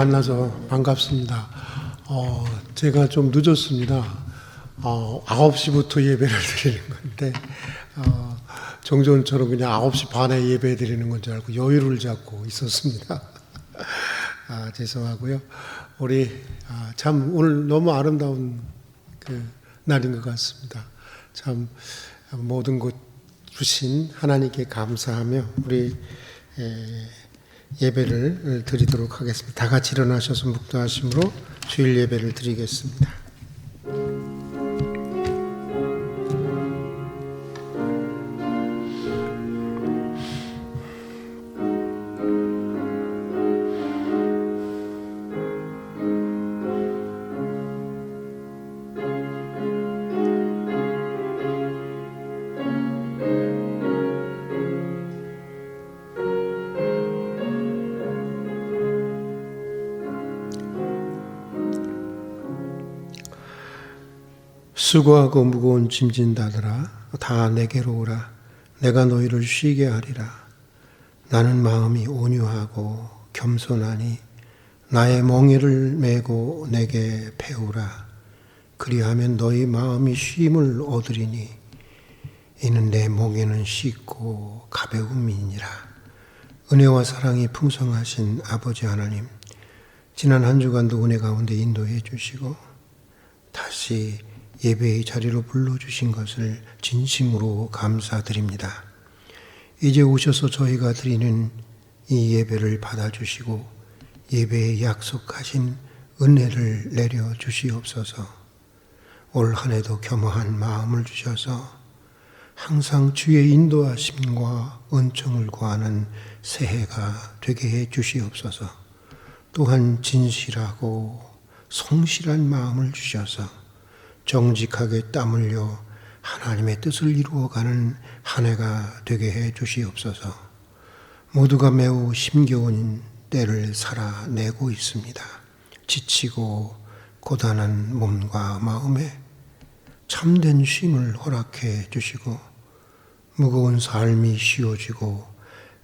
만나서 반갑습니다. 제가 좀 늦었습니다. 9시부터 예배를 드리는 건데, 정전처럼 그냥 9시 반에 예배 드리는 건 줄 알고 여유를 잡고 있었습니다. 죄송하고요. 우리, 참 오늘 너무 아름다운 그 날인 것 같습니다. 참 모든 것 주신 하나님께 감사하며 우리 예배를 드리도록 하겠습니다. 다 같이 일어나셔서 묵도하심으로 주일 예배를 드리겠습니다. 수고하고 무거운 짐진 자들아 다 내게로 오라. 내가 너희를 쉬게 하리라. 나는 마음이 온유하고 겸손하니 나의 멍에를 메고 내게 배우라. 그리하면 너희 마음이 쉼을 얻으리니 이는 내 멍에는 쉽고 가벼움이니라. 은혜와 사랑이 풍성하신 아버지 하나님, 지난 한 주간도 은혜 가운데 인도해 주시고 다시 예배의 자리로 불러주신 것을 진심으로 감사드립니다. 이제 오셔서 저희가 드리는 이 예배를 받아주시고 예배에 약속하신 은혜를 내려주시옵소서. 올 한 해도 겸허한 마음을 주셔서 항상 주의 인도하심과 은총을 구하는 새해가 되게 해 주시옵소서. 또한 진실하고 성실한 마음을 주셔서 정직하게 땀 흘려 하나님의 뜻을 이루어가는 한 해가 되게 해 주시옵소서. 모두가 매우 힘겨운 때를 살아내고 있습니다. 지치고 고단한 몸과 마음에 참된 쉼을 허락해 주시고 무거운 삶이 쉬워지고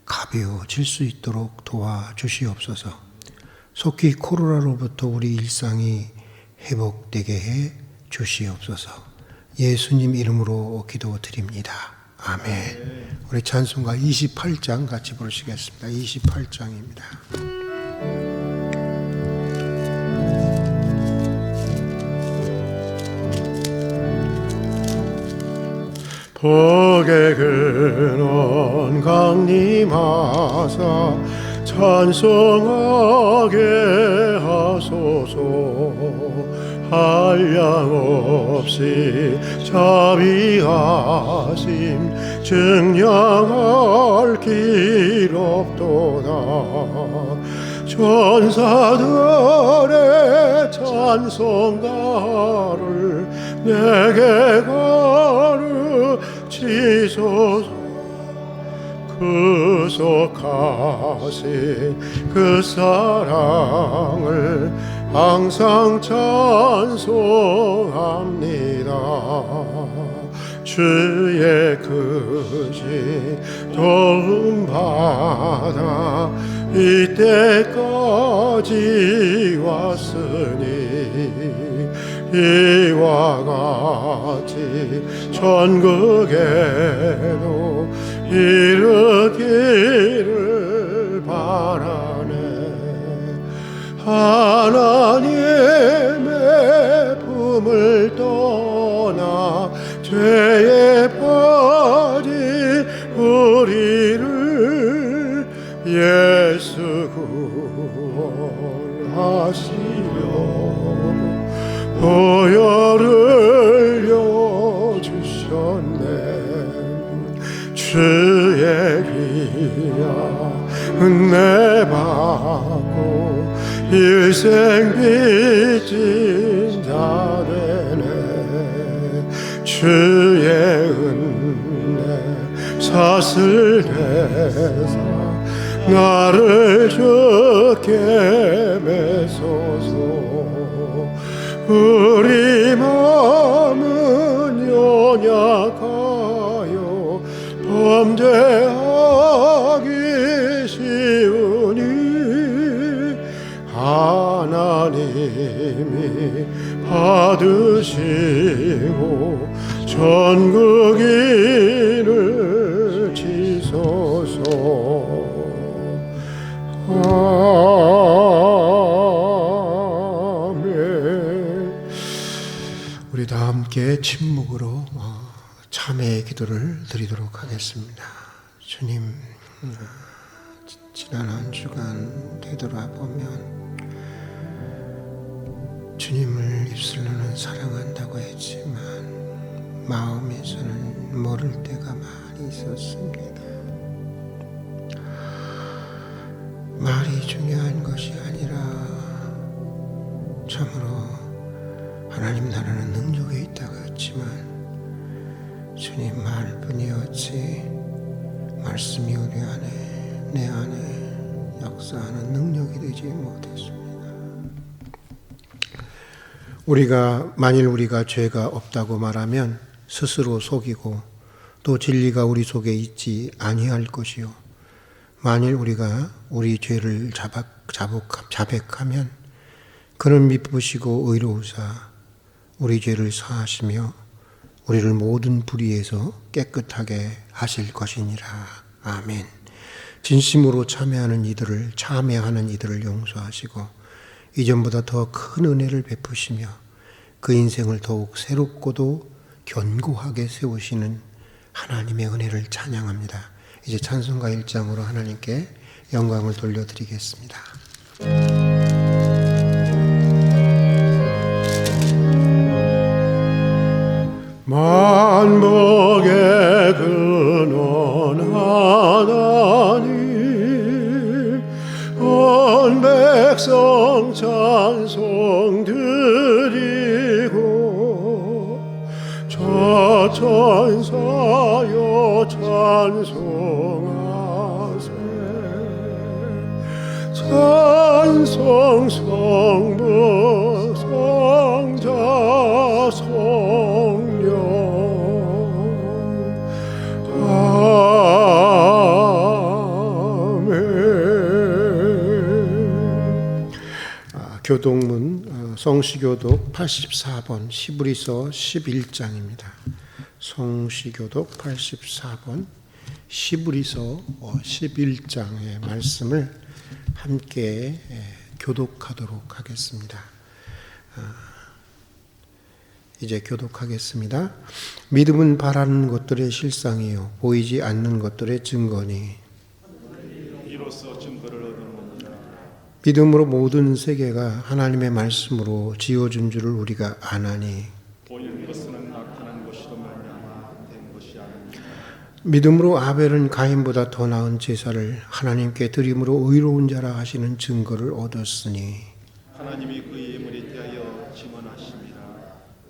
가벼워질 수 있도록 도와주시옵소서. 속히 코로나로부터 우리 일상이 회복되게 해 주시옵소서. 예수님 이름으로 기도드립니다. 아멘. 우리 찬송가 28장 같이 부르시겠습니다. 28장입니다. 복의 근원 강림하사 찬송하게 하소서. 한량없이 자비하심 증량할 길 없도다. 천사들의 찬송가를 내게 가르치소서. 구속하신 그 사랑을 항상 찬송합니다. 주의 크신 도움 받아 이때까지 왔으니 이와 같이 천국에도 이르기를 바라네. 하나님의 품을 떠나 죄에 빠진 우리를 예수 구원하시려 보혈을 흘려주셨네. 주의 귀야 은혜 받고 일생 빚진 자 되네. 주의 은혜 사슬 대사 나를 주께 매소서. 우리 마음은 연약하여 범죄하기 쉬우니 침묵으로 참회의 기도를 드리도록 하겠습니다. 주님, 지난 한 주간 되돌아보면 주님을 입술로는 사랑한다고 했지만 마음에서는 모를 때가 많이 있었습니다. 말이 중요한 것이 아니라 참으로 하나님 나라는 능력이 있다고 했지만 주님 말뿐이었지 말씀이 우리 안에 내 안에 역사하는 능력이 되지 못했습니다. 만일 우리가 죄가 없다고 말하면 스스로 속이고 또 진리가 우리 속에 있지 아니할 것이요, 만일 우리가 우리 죄를 자백하면 그는 미쁘시고 의로우사 우리 죄를 사하시며 우리를 모든 불의에서 깨끗하게 하실 것이니라. 아멘. 진심으로 참회하는 이들을 용서하시고 이전보다 더 큰 은혜를 베푸시며 그 인생을 더욱 새롭고도 견고하게 세우시는 하나님의 은혜를 찬양합니다. 이제 찬송가 1장으로 하나님께 영광을 돌려드리겠습니다. 만복의 근원 하나님, 온 백성 찬송 드리고 저 천사여 찬송하세. 찬송 성부 성자 성령 아멘. 교독문 성시교독 84번 히브리서 11장입니다. 성시교독 84번 히브리서 11장의 말씀을 함께 교독하도록 하겠습니다. 이제 교독하겠습니다. 믿음은 바라는 것들의 실상이요 보이지 않는 것들의 증거니 이로써 증거를 얻었느니라. 믿음으로 모든 세계가 하나님의 말씀으로 지어준 줄을 우리가 아나니 보이는 것은 나타난 것이로 말미암아 된 것이 아니니라. 믿음으로 아벨은 가인보다 더 나은 제사를 하나님께 드림으로 의로운 자라 하시는 증거를 얻었으니 하나님이 그의 예물에 대하여 증언하심이라.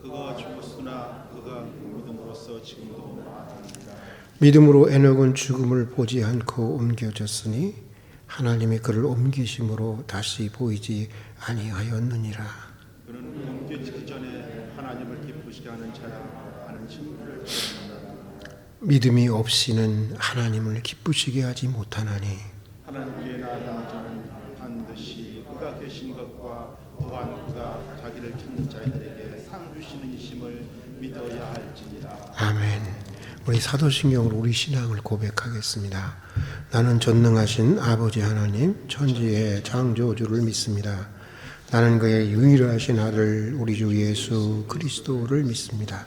그가 죽었으나 그가 믿음으로써 지금도 나타납니다. 믿음으로 에녹은 죽음을 보지 않고 옮겨졌으니 하나님이 그를 옮기심으로 다시 보이지 아니하였느니라. 그는 옮겨지기 전에 하나님을 기쁘시게 하는 자라 하는 증거를 얻었느니라. 믿음이 없이는 하나님을 기쁘시게 하지 못하나니 하나님께 나아가는 자는 반드시 그가 계신 것과 또한 그가 자기를 찾는 자들에게 상 주시는 이심을 믿어야 할지니라. 아멘. 우리 사도신경으로 우리 신앙을 고백하겠습니다. 나는 전능하신 아버지 하나님 천지의 창조주를 믿습니다. 나는 그의 유일하신 아들 우리 주 예수 그리스도를 믿습니다.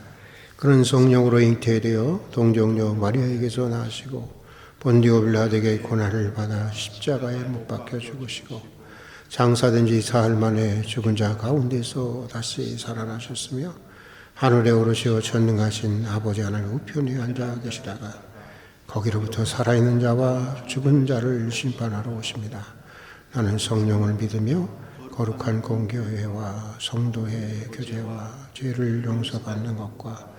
그는 성령으로 잉태되어 동정녀 마리아에게서 나시고 본디오 빌라도에게 고난을 받아 십자가에 못 박혀 죽으시고 장사된 지 사흘 만에 죽은 자 가운데서 다시 살아나셨으며 하늘에 오르시어 전능하신 아버지 하나님 우편에 앉아 계시다가 거기로부터 살아있는 자와 죽은 자를 심판하러 오십니다. 나는 성령을 믿으며 거룩한 공교회와 성도의 교제와 죄를 용서받는 것과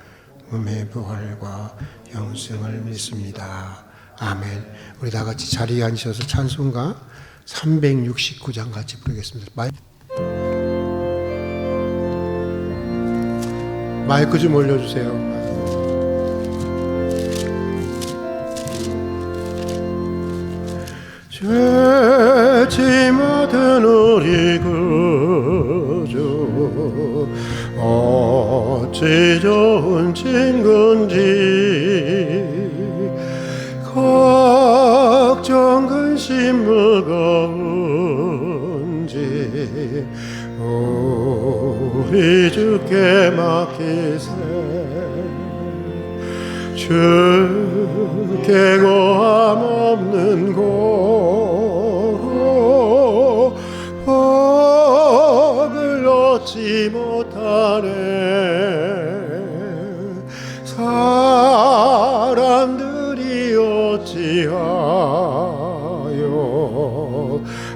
몸의 부활과 영생을 믿습니다. 아멘. 우리 다 같이 자리에 앉으셔서 찬송가 369장 같이 부르겠습니다. 마이크 좀 올려주세요. 죄짐하던 우리 그저 어찌 좋은 친구인지 걱정 근심 무거운지 우리 주께 맡기세. 주께 고함 없는 고로 복을 얻지 못하네. 사람들이 어찌하여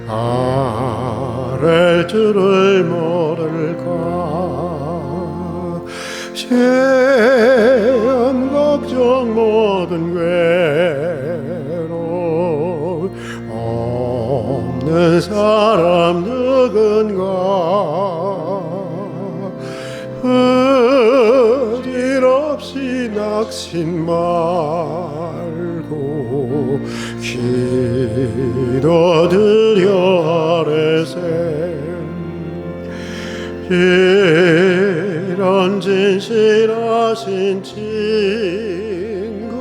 아랠 줄을 모를까. 시험 걱정 모든 괴로움 없는 사람 누군가. 부질없이 낙심 말고 기도드려 아뢰세. 이런 진실하신 친구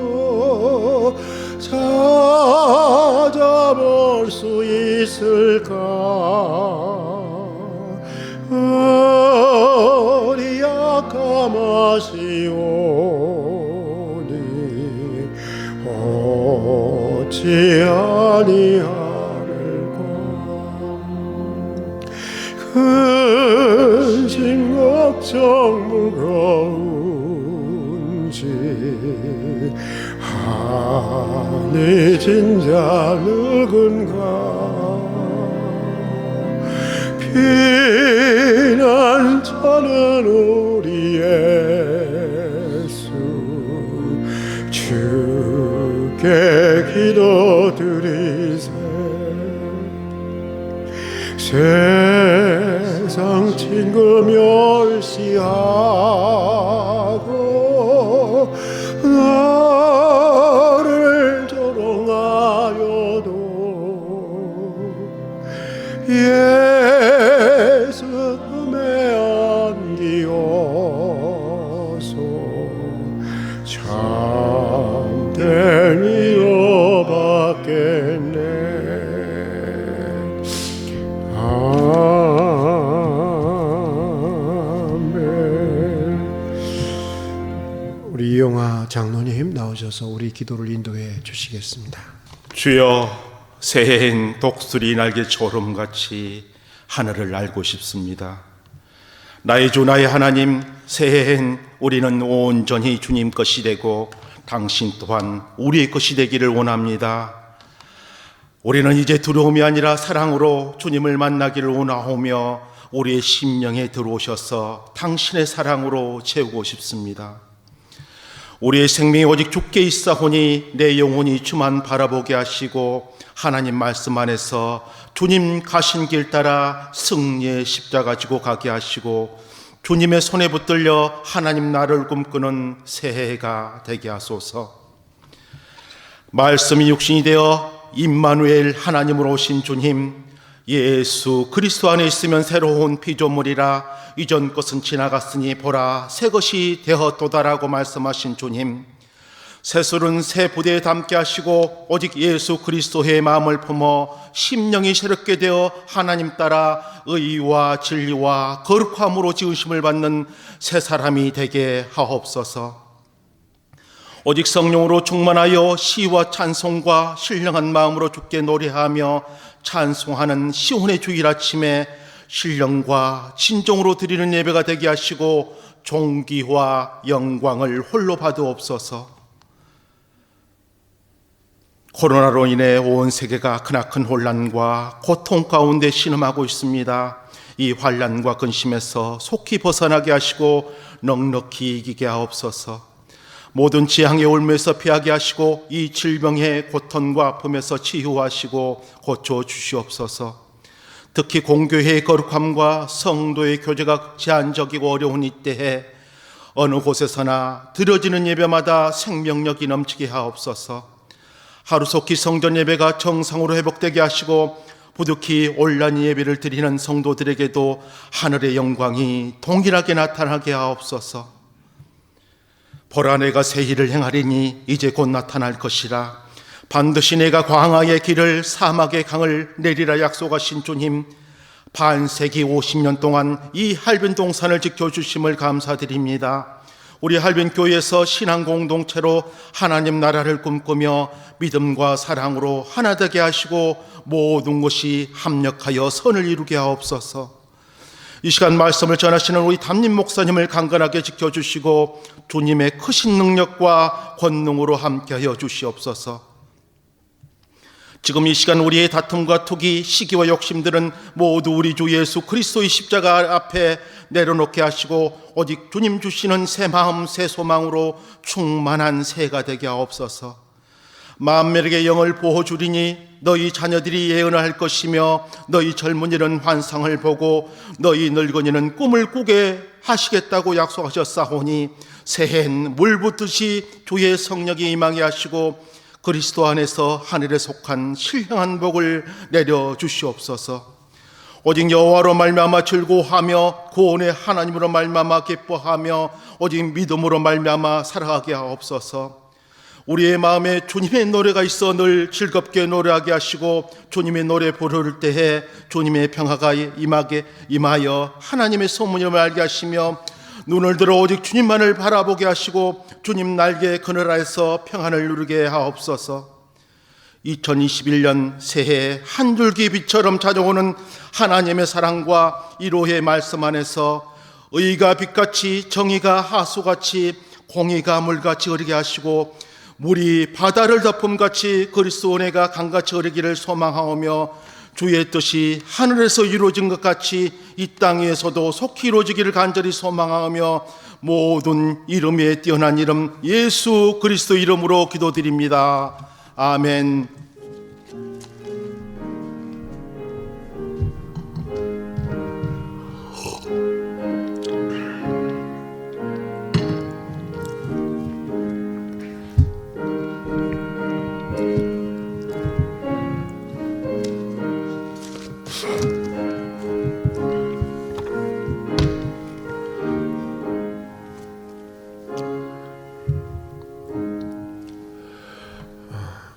찾아볼 수 있을까. 우리 약함하시오니 어찌 아니하를까. 근심 걱정 무거운지 한이 진자 누군가. 피난처는 우리 예수 주께 기도드리세. 세상 친구 멸시하고 나를 조롱하여도 예수 품에 안기어서 참된 위로 받겠네. 우리 이용아 장로님 나오셔서 우리 기도를 인도해 주시겠습니다. 주여, 새해엔 독수리 날개처럼 같이 하늘을 날고 싶습니다. 나의 주 나의 하나님, 새해엔 우리는 온전히 주님 것이 되고 당신 또한 우리의 것이 되기를 원합니다. 우리는 이제 두려움이 아니라 사랑으로 주님을 만나기를 원하오며 우리의 심령에 들어오셔서 당신의 사랑으로 채우고 싶습니다. 우리의 생명이 오직 주께 있사오니 내 영혼이 주만 바라보게 하시고 하나님 말씀 안에서 주님 가신 길 따라 승리의 십자가 지고 가게 하시고 주님의 손에 붙들려 하나님 나를 꿈꾸는 새해가 되게 하소서. 말씀이 육신이 되어 임마누엘 하나님으로 오신 주님, 예수 그리스도 안에 있으면 새로운 피조물이라 이전 것은 지나갔으니 보라 새 것이 되었도다라고 말씀하신 주님, 새술은 새 부대에 담게 하시고 오직 예수 그리스도의 마음을 품어 심령이 새롭게 되어 하나님 따라 의와 진리와 거룩함으로 지으심을 받는 새 사람이 되게 하옵소서. 오직 성령으로 충만하여 시와 찬송과 신령한 마음으로 주께 노래하며 찬송하는 시온의 주일 아침에 신령과 진정으로 드리는 예배가 되게 하시고 존귀와 영광을 홀로 받으옵소서. 코로나로 인해 온 세계가 크나큰 혼란과 고통 가운데 신음하고 있습니다. 이 환난과 근심에서 속히 벗어나게 하시고 넉넉히 이기게 하옵소서. 모든 재앙의 올무에서 피하게 하시고 이 질병의 고통과 아픔에서 치유하시고 고쳐주시옵소서. 특히 공교회의 거룩함과 성도의 교제가 제한적이고 어려운 이때에 어느 곳에서나 드려지는 예배마다 생명력이 넘치게 하옵소서. 하루속히 성전 예배가 정상으로 회복되게 하시고 부득이 온라인 예배를 드리는 성도들에게도 하늘의 영광이 동일하게 나타나게 하옵소서. 보라 내가 새 일을 행하리니 이제 곧 나타날 것이라. 반드시 내가 광야의 길을 사막의 강을 내리라 약속하신 주님, 반세기 50년 동안 이 할빈 동산을 지켜주심을 감사드립니다. 우리 할빈교회에서 신앙 공동체로 하나님 나라를 꿈꾸며 믿음과 사랑으로 하나 되게 하시고 모든 것이 합력하여 선을 이루게 하옵소서. 이 시간 말씀을 전하시는 우리 담임 목사님을 강건하게 지켜주시고 주님의 크신 능력과 권능으로 함께하여 주시옵소서. 지금 이 시간 우리의 다툼과 투기, 시기와 욕심들은 모두 우리 주 예수 그리스도의 십자가 앞에 내려놓게 하시고 오직 주님 주시는 새 마음, 새 소망으로 충만한 새가 되게 하옵소서. 만민에게 영을 보호주리니 너희 자녀들이 예언을 할 것이며 너희 젊은이는 환상을 보고 너희 늙은이는 꿈을 꾸게 하시겠다고 약속하셨사오니 새해엔 물 붓듯이 주의 성령이 임하게 하시고 그리스도 안에서 하늘에 속한 신령한 복을 내려 주시옵소서. 오직 여호와로 말미암아 즐거워하며 구원의 하나님으로 말미암아 기뻐하며 오직 믿음으로 말미암아 살아가게 하옵소서. 우리의 마음에 주님의 노래가 있어 늘 즐겁게 노래하게 하시고 주님의 노래 부를 때에 주님의 평화가 임하여 하나님의 소문을 알게 하시며 눈을 들어 오직 주님만을 바라보게 하시고 주님 날개 그늘 아래서 평안을 누리게 하옵소서. 2021년 새해 한 줄기 빛처럼 찾아오는 하나님의 사랑과 이로의 말씀 안에서 의가 빛같이 정의가 하수같이 공의가 물같이 흐르게 하시고 물이 바다를 덮음같이 그리스도 은혜가 강같이 흐르기를 소망하오며 주의 뜻이 하늘에서 이루어진 것 같이 이 땅 위에서도 속히 이루어지기를 간절히 소망하며 모든 이름 위에 뛰어난 이름 예수 그리스도 이름으로 기도드립니다. 아멘.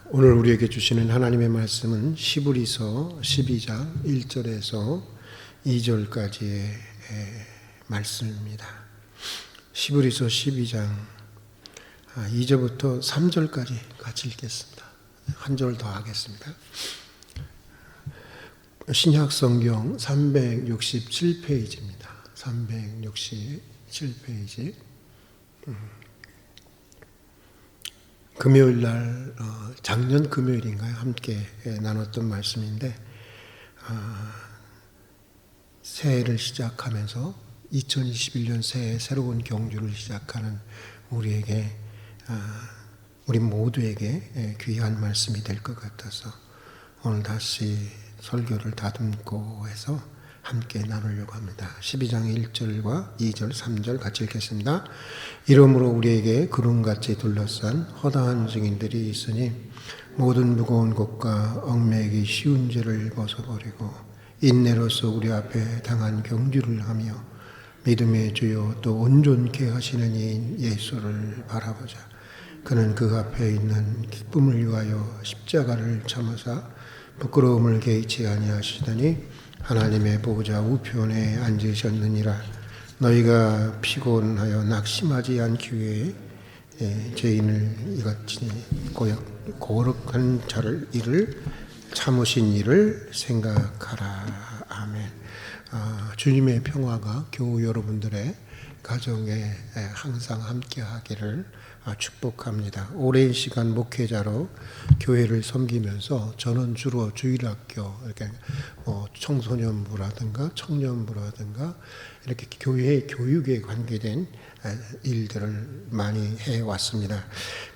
오늘 우리에게 주시는 하나님의 말씀은 시브리서 12장 1절에서 2절까지의 말씀입니다. 시브리서 12장 2절부터 3절까지 같이 읽겠습니다. 한 절 더 하겠습니다. 신약성경 367페이지입니다. 367페이지. 금요일 날 작년 금요일인가요? 함께 나눴던 말씀인데 새해를 시작하면서 2021년 새해 새로운 경주를 시작하는 우리에게 우리 모두에게 귀한 말씀이 될 것 같아서 오늘 다시 설교를 다듬고 해서 함께 나누려고 합니다. 12장 1절과 2절, 3절 같이 읽겠습니다. 이러므로 우리에게 구름같이 둘러싼 허다한 증인들이 있으니 모든 무거운 것과 얽매이기 쉬운 죄를 벗어버리고 인내로서 우리 앞에 당한 경주를 하며 믿음의 주요 또 온전케 하시는 이인 예수를 바라보자. 그는 그 앞에 있는 기쁨을 위하여 십자가를 참으사 부끄러움을 개의치 아니하시더니 하나님의 보좌 우편에 앉으셨느니라. 너희가 피곤하여 낙심하지 않기 위해 죄인을 이같이 고역한 자를 일을 참으신 일을 생각하라. 아멘. 주님의 평화가 교우 여러분들의 가정에 항상 함께하기를 축복합니다. 오랜 시간 목회자로 교회를 섬기면서 저는 주로 주일학교 이렇게 청소년부라든가 청년부라든가 이렇게 교회 교육에 관계된 일들을 많이 해왔습니다.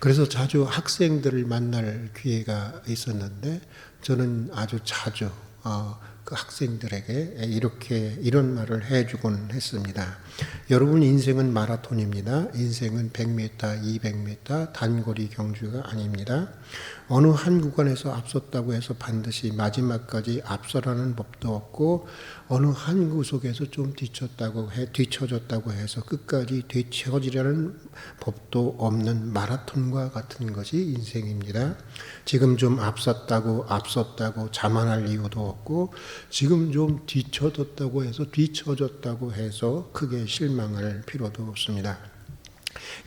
그래서 자주 학생들을 만날 기회가 있었는데 저는 아주 자주 그 학생들에게 이런 말을 해주곤 했습니다. 여러분 인생은 마라톤입니다. 인생은 100m, 200m 단거리 경주가 아닙니다. 어느 한 구간에서 앞섰다고 해서 반드시 마지막까지 앞서라는 법도 없고 어느 한 구석에서 좀 뒤처졌다고 해서 끝까지 뒤처지라는 법도 없는 마라톤과 같은 것이 인생입니다. 지금 좀 앞섰다고 자만할 이유도 없고 지금 좀 뒤처졌다고 해서 크게 실망할 필요도 없습니다.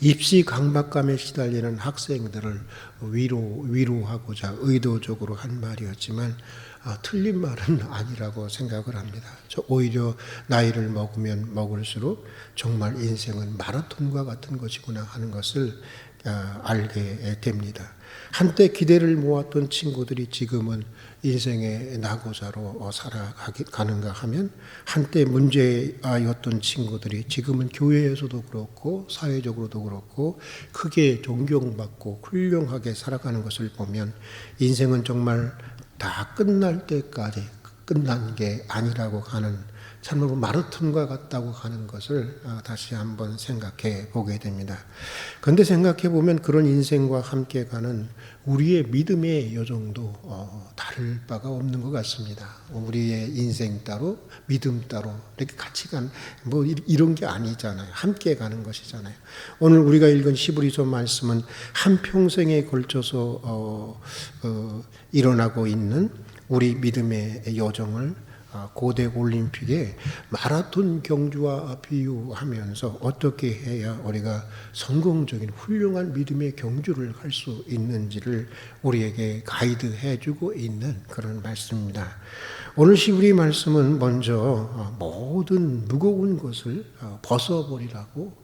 입시 강박감에 시달리는 학생들을 위로하고자 의도적으로 한 말이었지만 틀린 말은 아니라고 생각을 합니다. 오히려 나이를 먹으면 먹을수록 정말 인생은 마라톤과 같은 것이구나 하는 것을 알게 됩니다. 한때 기대를 모았던 친구들이 지금은 인생의 낙오자로 살아가는가 하면 한때 문제였던 친구들이 지금은 교회에서도 그렇고 사회적으로도 그렇고 크게 존경받고 훌륭하게 살아가는 것을 보면 인생은 정말 다 끝날 때까지 끝난 게 아니라고 하는 참으로 마라톤과 같다고 하는 것을 다시 한번 생각해 보게 됩니다. 그런데 생각해 보면 그런 인생과 함께 가는 우리의 믿음의 여정도 다를 바가 없는 것 같습니다. 우리의 인생 따로 믿음 따로 이렇게 같이 뭐 이런 게 아니잖아요. 함께 가는 것이잖아요. 오늘 우리가 읽은 히브리서 말씀은 한평생에 걸쳐서 일어나고 있는 우리 믿음의 여정을 고대 올림픽의 마라톤 경주와 비유하면서 어떻게 해야 우리가 성공적인 훌륭한 믿음의 경주를 할 수 있는지를 우리에게 가이드해 주고 있는 그런 말씀입니다. 오늘 히브리 말씀은 먼저 모든 무거운 것을 벗어버리라고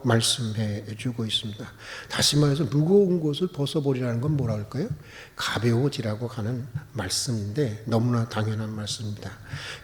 말씀해 주고 있습니다. 다시 말해서 무거운 것을 벗어버리라는 건 뭐라 할까요? 가벼워지라고 하는 말씀인데 너무나 당연한 말씀입니다.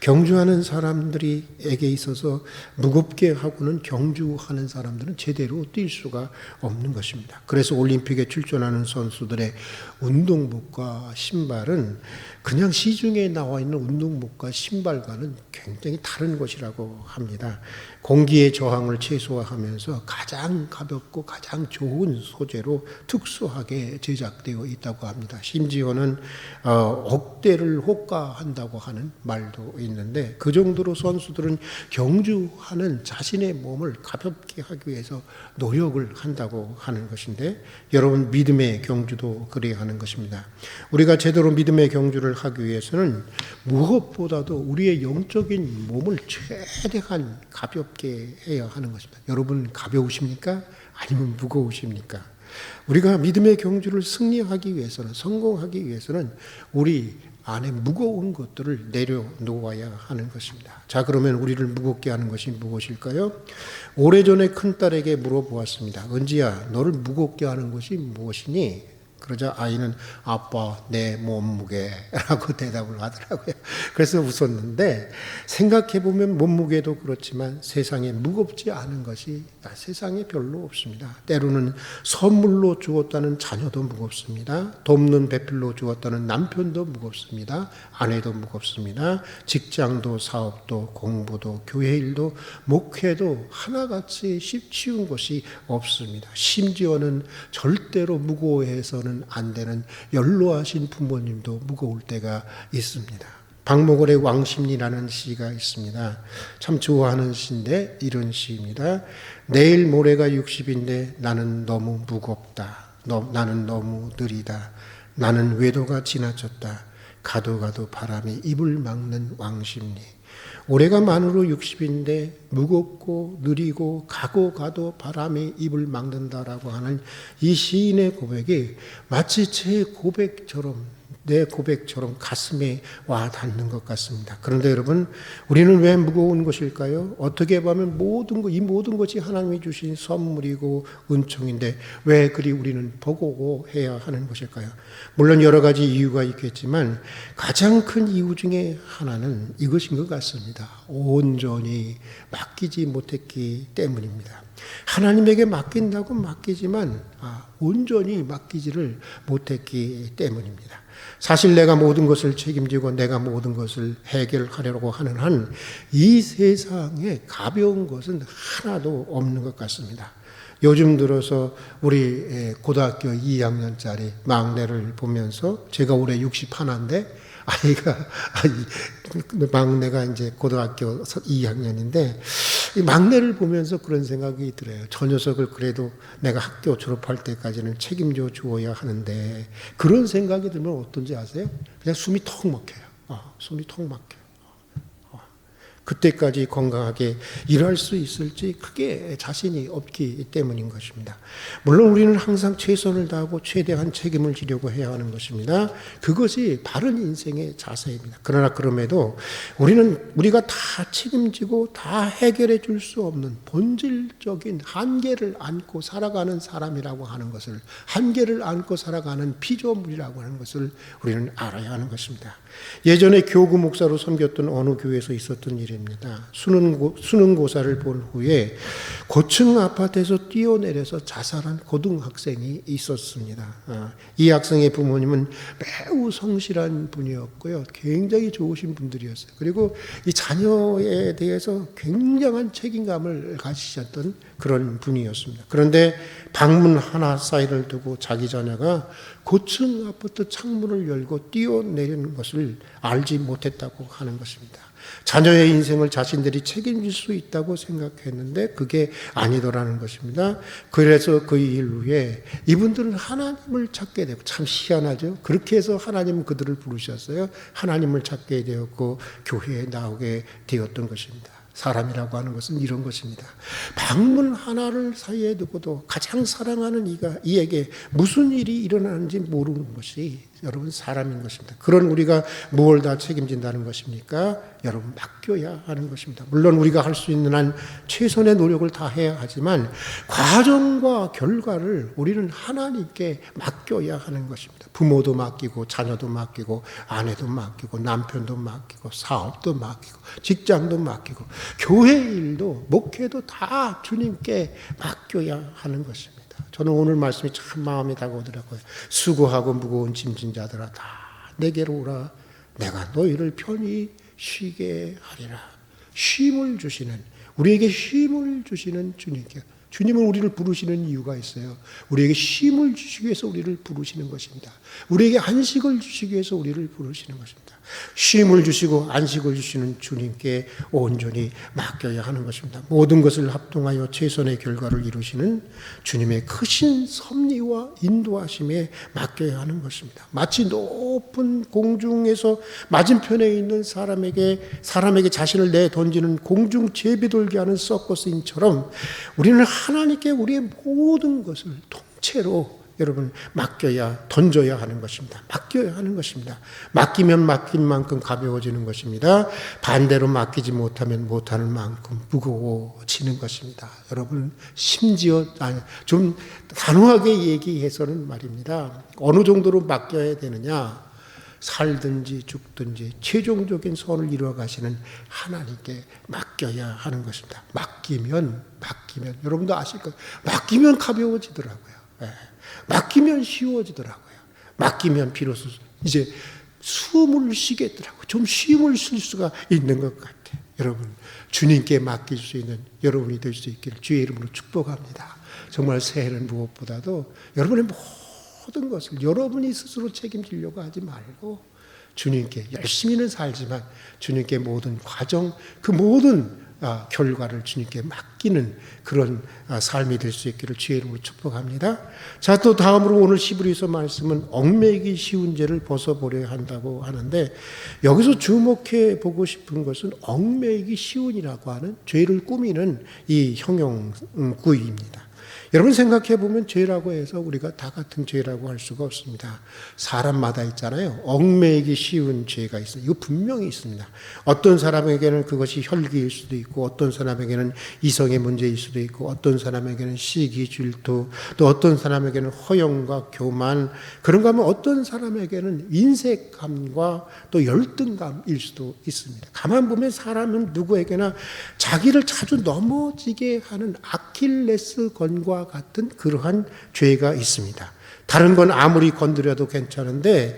경주하는 사람들에게 있어서 무겁게 하고는 경주하는 사람들은 제대로 뛸 수가 없는 것입니다. 그래서 올림픽에 출전하는 선수들의 운동복과 신발은 그냥 시중에 나와 있는 운동복과 신발과는 굉장히 다른 것이라고 합니다. 공기의 저항을 최소화하면서 가장 가볍고 가장 좋은 소재로 특수하게 제작되어 있다고 합니다. 심지어는 억대를 호가한다고 하는 말도 있는데 그 정도로 선수들은 경주하는 자신의 몸을 가볍게 하기 위해서 노력을 한다고 하는 것인데 여러분 믿음의 경주도 그래야 하는 것입니다. 우리가 제대로 믿음의 경주를 하기 위해서는 무엇보다도 우리의 영적인 몸을 최대한 가볍게 해야 하는 것입니다. 여러분 가벼우십니까? 아니면 무거우십니까? 우리가 믿음의 경주를 승리하기 위해서는 성공하기 위해서는 우리 안에 무거운 것들을 내려놓아야 하는 것입니다. 자, 그러면 우리를 무겁게 하는 것이 무엇일까요? 오래전에 큰딸에게 물어보았습니다. 은지야, 너를 무겁게 하는 것이 무엇이니? 그러자 아이는 아빠 내 몸무게라고 대답을 하더라고요. 그래서 웃었는데 생각해보면 몸무게도 그렇지만 세상에 무겁지 않은 것이 세상에 별로 없습니다. 때로는 선물로 주었다는 자녀도 무겁습니다. 돕는 배필로 주었다는 남편도 무겁습니다. 아내도 무겁습니다. 직장도 사업도 공부도 교회 일도 목회도 하나같이 쉬운 것이 없습니다. 심지어는 절대로 무거워해서는 안 되는 연로하신 부모님도 무거울 때가 있습니다. 박목월의 왕십리라는 시가 있습니다. 참 좋아하는 시인데 이런 시입니다. 내일 모레가 60인데 나는 너무 무겁다. 나는 너무 느리다. 나는 외도가 지나쳤다. 가도 바람이 입을 막는 왕십리. 올해가 만으로 60인데 무겁고 느리고 가도 바람이 입을 막는다라고 하는 이 시인의 고백이 마치 제 고백처럼 내 고백처럼 가슴에 와 닿는 것 같습니다. 그런데 여러분, 우리는 왜 무거운 것일까요? 어떻게 보면 이 모든 것이 하나님이 주신 선물이고 은총인데 왜 그리 우리는 버거워해야 하는 것일까요? 물론 여러 가지 이유가 있겠지만 가장 큰 이유 중에 하나는 이것인 것 같습니다. 온전히 맡기지 못했기 때문입니다. 하나님에게 맡긴다고 맡기지만 온전히 맡기지를 못했기 때문입니다. 사실 내가 모든 것을 책임지고 내가 모든 것을 해결하려고 하는 한 이 세상에 가벼운 것은 하나도 없는 것 같습니다. 요즘 들어서 우리 고등학교 2학년짜리 막내를 보면서 제가 올해 61인데 막내가 이제 고등학교 2학년인데 이 막내를 보면서 그런 생각이 들어요. 저 녀석을 그래도 내가 학교 졸업할 때까지는 책임져 주어야 하는데 그런 생각이 들면 어떤지 아세요? 그냥 숨이 턱 막혀요. 숨이 턱 막혀요. 그때까지 건강하게 일할 수 있을지 크게 자신이 없기 때문인 것입니다. 물론 우리는 항상 최선을 다하고 최대한 책임을 지려고 해야 하는 것입니다. 그것이 바른 인생의 자세입니다. 그러나 그럼에도 우리가 다 책임지고 다 해결해 줄 수 없는 본질적인 한계를 안고 살아가는 사람이라고 하는 것을, 한계를 안고 살아가는 피조물이라고 하는 것을 우리는 알아야 하는 것입니다. 예전에 교구 목사로 섬겼던 어느 교회에서 있었던 일입니다. 수능고사를 본 후에 고층 아파트에서 뛰어내려서 자살한 고등학생이 있었습니다. 이 학생의 부모님은 매우 성실한 분이었고요. 굉장히 좋으신 분들이었어요. 그리고 이 자녀에 대해서 굉장한 책임감을 가지셨던 그런 분이었습니다. 그런데 방문 하나 사이를 두고 자기 자녀가 고층 아파트 창문을 열고 뛰어내리는 것을 알지 못했다고 하는 것입니다. 자녀의 인생을 자신들이 책임질 수 있다고 생각했는데 그게 아니더라는 것입니다. 그래서 그 이후에 이분들은 하나님을 찾게 되고, 참 희한하죠. 그렇게 해서 하나님은 그들을 부르셨어요. 하나님을 찾게 되었고 교회에 나오게 되었던 것입니다. 사람이라고 하는 것은 이런 것입니다. 방문 하나를 사이에 두고도 가장 사랑하는 이에게 무슨 일이 일어나는지 모르는 것이 여러분 사람인 것입니다. 그런 우리가 무엇을 다 책임진다는 것입니까? 여러분 맡겨야 하는 것입니다. 물론 우리가 할 수 있는 한 최선의 노력을 다해야 하지만 과정과 결과를 우리는 하나님께 맡겨야 하는 것입니다. 부모도 맡기고 자녀도 맡기고 아내도 맡기고 남편도 맡기고 사업도 맡기고 직장도 맡기고 교회 일도 목회도 다 주님께 맡겨야 하는 것입니다. 저는 오늘 말씀이 참 마음에 다가오더라고요. 수고하고 무거운 짐진 자들아 다 내게로 오라. 내가 너희를 편히 쉬게 하리라. 쉼을 주시는, 우리에게 쉼을 주시는 주님께, 주님은 우리를 부르시는 이유가 있어요. 우리에게 쉼을 주시기 위해서 우리를 부르시는 것입니다. 우리에게 안식을 주시기 위해서 우리를 부르시는 것입니다. 쉼을 주시고 안식을 주시는 주님께 온전히 맡겨야 하는 것입니다. 모든 것을 합동하여 최선의 결과를 이루시는 주님의 크신 섭리와 인도하심에 맡겨야 하는 것입니다. 마치 높은 공중에서 맞은편에 있는 사람에게 자신을 내던지는 공중 제비돌기 하는 서커스인처럼 우리는 하나님께 우리의 모든 것을 통째로 여러분 던져야 하는 것입니다. 맡겨야 하는 것입니다. 맡기면 맡긴 만큼 가벼워지는 것입니다. 반대로 맡기지 못하면 못하는 만큼 무거워지는 것입니다. 여러분 심지어 좀 단호하게 얘기해서는 말입니다. 어느 정도로 맡겨야 되느냐? 살든지 죽든지 최종적인 선을 이루어 가시는 하나님께 맡겨야 하는 것입니다. 맡기면 여러분도 아실 거예요. 맡기면 가벼워지더라고요. 맡기면 쉬워지더라고요. 맡기면 비로소 이제 숨을 쉬겠더라고요. 좀 쉼을 쉴 수가 있는 것 같아요. 여러분 주님께 맡길 수 있는 여러분이 될 수 있기를 주의 이름으로 축복합니다. 정말 새해는 무엇보다도 여러분의 모든 것을 여러분이 스스로 책임지려고 하지 말고 주님께 열심히는 살지만 주님께 모든 과정, 그 모든 결과를 주님께 맡기는 그런 삶이 될 수 있기를 주의 이름으로 축복합니다. 자, 또 다음으로 오늘 히브리서 말씀은 얽매이기 쉬운 죄를 벗어버려야 한다고 하는데, 여기서 주목해 보고 싶은 것은 얽매이기 쉬운이라고 하는 죄를 꾸미는 이 형용구입니다. 여러분 생각해 보면 죄라고 해서 우리가 다 같은 죄라고 할 수가 없습니다. 사람마다 있잖아요. 얽매이기 쉬운 죄가 있어요. 이거 분명히 있습니다. 어떤 사람에게는 그것이 혈기일 수도 있고, 어떤 사람에게는 이성의 문제일 수도 있고, 어떤 사람에게는 시기, 질투, 또 어떤 사람에게는 허영과 교만, 그런가 하면 어떤 사람에게는 인색감과 또 열등감일 수도 있습니다. 가만 보면 사람은 누구에게나 자기를 자주 넘어지게 하는 아킬레스 건과 같은 그러한 죄가 있습니다. 다른 건 아무리 건드려도 괜찮은데